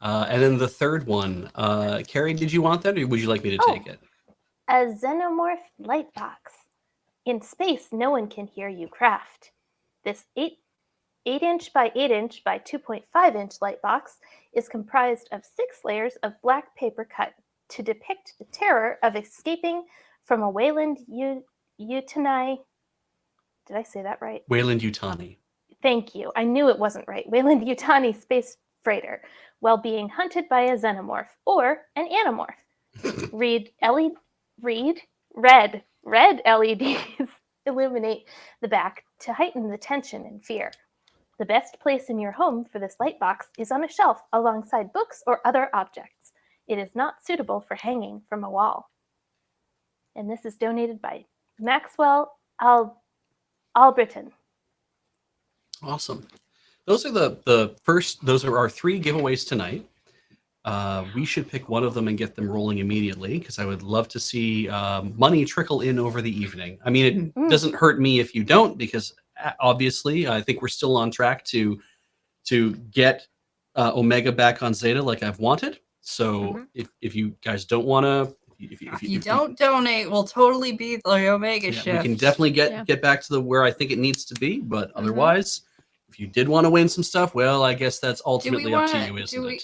And then the third one, Carrie, did you want that, or would you like me to take it? A Xenomorph lightbox. In space, no one can hear you craft. This 8-inch by 8-inch by 2.5-inch lightbox is comprised of 6 layers of black paper cut to depict the terror of escaping from a Wayland Yutani. Did I say that right? Wayland Yutani. Thank you. I knew it wasn't right. Wayland Yutani space freighter, while being hunted by a xenomorph or an animorph. Red LEDs illuminate the back to heighten the tension and fear. The best place in your home for this lightbox is on a shelf alongside books or other objects. It is not suitable for hanging from a wall. And this is donated by Maxwell Albritton. Awesome. Those are the first. Those are our 3 giveaways tonight. We should pick one of them and get them rolling immediately, because I would love to see money trickle in over the evening. I mean, it doesn't hurt me if you don't, because obviously I think we're still on track to get Omega back on Zeta like I've wanted. So if you guys don't want to, if you don't donate, we'll totally be the Omega shift. We can definitely get back to where I think it needs to be. But otherwise, if you did want to win some stuff, well, I guess that's ultimately up to you, isn't it?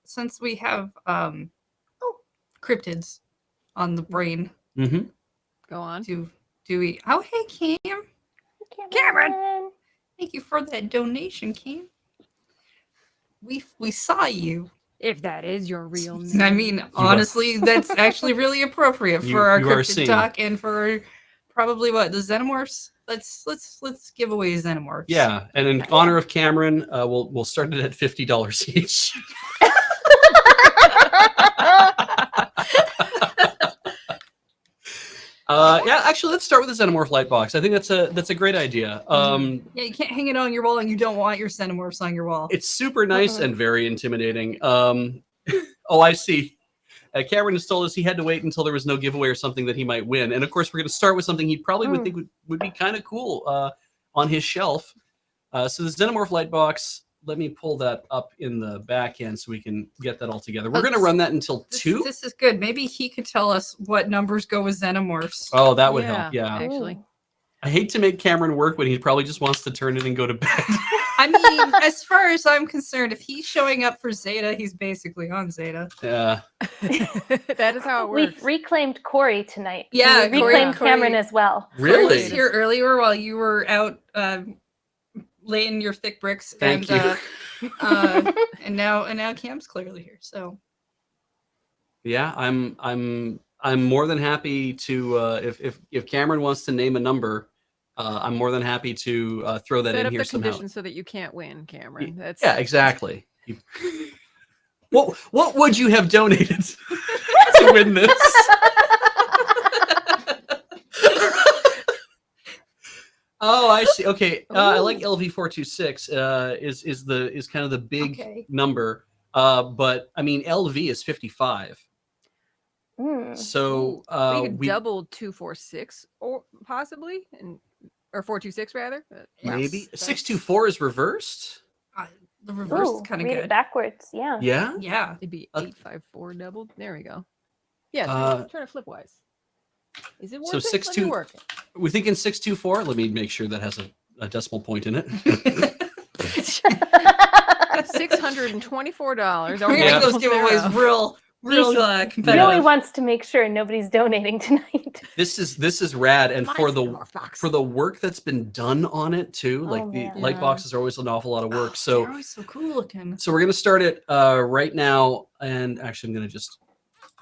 Since we have cryptids on the brain, go on. Do we? Oh, hey, Cameron. Thank you for that donation, Cam. We saw you. If that is your real name. I mean, honestly, that's actually really appropriate for our cryptid talk and for probably the Xenomorphs. Let's give away Xenomorphs. Yeah, and in honor of Cameron, we'll start it at $50 each. Yeah, actually, let's start with the Xenomorph Lightbox. I think that's a great idea. Yeah, you can't hang it on your wall, and you don't want your Xenomorphs on your wall. It's super nice and very intimidating. Oh, I see. Cameron has told us he had to wait until there was no giveaway or something that he might win. And of course, we're going to start with something he probably would think would be kind of cool on his shelf. So the Xenomorph Lightbox, let me pull that up in the back end so we can get that all together. We're going to run that until 2. This is good. Maybe he could tell us what numbers go with Xenomorphs. Oh, that would help. Yeah, actually. I hate to make Cameron work when he probably just wants to turn it and go to bed. I mean, as far as I'm concerned, if he's showing up for Zeta, he's basically on Zeta. Yeah. That is how it works. We've reclaimed Corey tonight. Yeah, we reclaimed Cameron as well. Really? Corey was here earlier while you were out laying your thick bricks. Thank you. And now Cam's clearly here. So. Yeah, I'm more than happy to if Cameron wants to name a number, I'm more than happy to throw that Set in up here the somehow. conditions so that you can't win, Cameron. That's Yeah, exactly. What would you have donated to win this? Oh, I see. Okay, I like LV426. Is kind of the big number. But I mean, LV is 55. So we could double 246 or possibly, or 426 rather. Maybe 624 is reversed. The reverse is kind of good. Read it backwards. Yeah. Yeah. Yeah. It'd be 854 doubled. There we go. Yeah. Turn it flipwise. Is it working? So 62. We're thinking 624. Let me make sure that has a decimal point in it. $624. We're gonna make those giveaways real competitive. Really wants to make sure nobody's donating tonight. This is rad, and for the work that's been done on it too. Like the light boxes are always an awful lot of work. So they're always so cool looking. So we're gonna start it right now, and actually I'm gonna just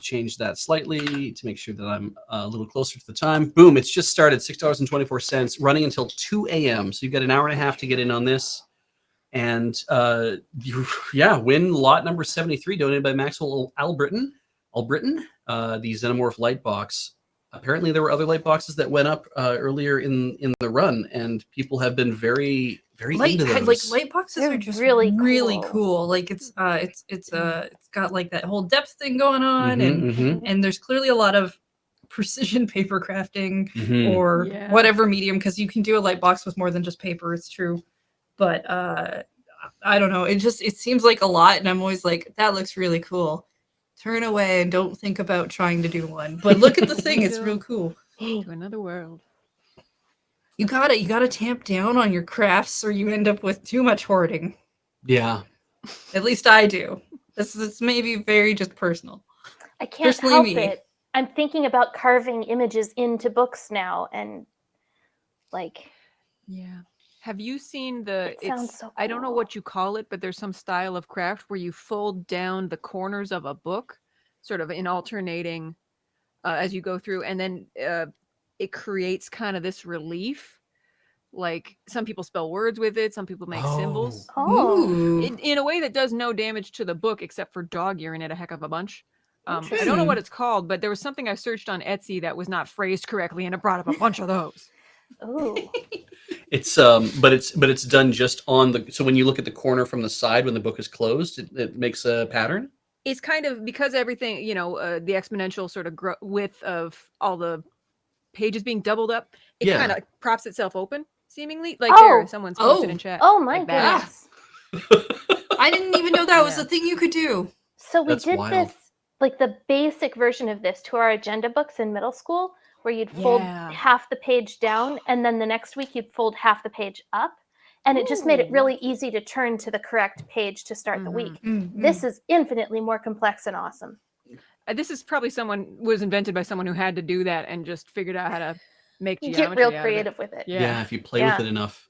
change that slightly to make sure that I'm a little closer to the time. Boom! It's just started. $6.24, running until 2 a.m. So you've got an hour and a half to get in on this. And win lot number 73, donated by Maxwell Albritton, the Xenomorph light box. Apparently there were other light boxes that went up earlier in the run, and people have been very into those. Like light boxes are just really cool. Like it's got like that whole depth thing going on, and there's clearly a lot of precision paper crafting or whatever medium, because you can do a light box with more than just paper. It's true. But I don't know. It seems like a lot, and I'm always like, that looks really cool. Turn away and don't think about trying to do one. But look at the thing; it's real cool. To another world. You gotta tamp down on your crafts, or you end up with too much hoarding. Yeah. At least I do. This is maybe very just personal. I can't Personally help me. it. I'm thinking about carving images into books now, and like, Yeah. Have you seen the? It sounds so I don't know cool. what you call it, but there's some style of craft where you fold down the corners of a book, sort of in alternating as you go through, and then it creates kind of this relief. Like some people spell words with it, some people make symbols Ooh. in a way that does no damage to the book, except for dog earing it a heck of a bunch. I don't know Interesting. what it's called, but there was something I searched on Etsy that was not phrased correctly, and it brought up a bunch of those. ooh, It's but it's done just on the. So when you look at the corner from the side when the book is closed, it makes a pattern. It's kind of because everything, the exponential sort of width of all the pages being doubled up, it Yeah. kind of props itself open, seemingly. Like Oh. there, someone's posted in chat. oh my like that. goodness! I didn't even know that was Yeah. a thing you could do. So we That's did wild. this, like the basic version of this, to our agenda books in middle school, where you'd fold Yeah. half the page down, and then the next week you'd fold half the page up, and it just made it Ooh. really easy to turn to the correct page to start the week. This is infinitely more complex and awesome. This is probably was invented by someone who had to do that and just figured out how to make You geometry get real out of it. creative with it. Yeah. If you play Yeah. with it enough.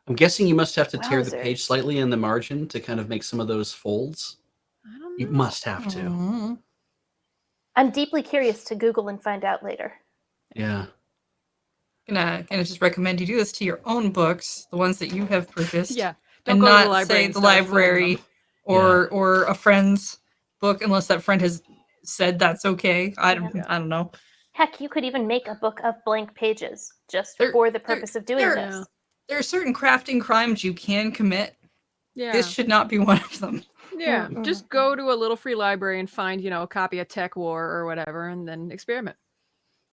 I'm guessing you must have to tear the page Wowzers. slightly in the margin to kind of make some of those folds. I don't know. You must have to. Mhm. I'm deeply curious to Google and find out later. Yeah. Gonna just recommend you do this to your own books, the ones that you have purchased. Yeah. Don't And go not to the library say and the start folding library them. or a friend's book, unless that friend has said that's okay. I don't know. Heck, you could even make a book of blank pages just There- for the there- purpose of doing there- this. There are certain crafting crimes you can commit. Yeah. This should not be one of them. Yeah. Mm-mm. Just go to a little free library and find, a copy of Tech War or whatever, and then experiment.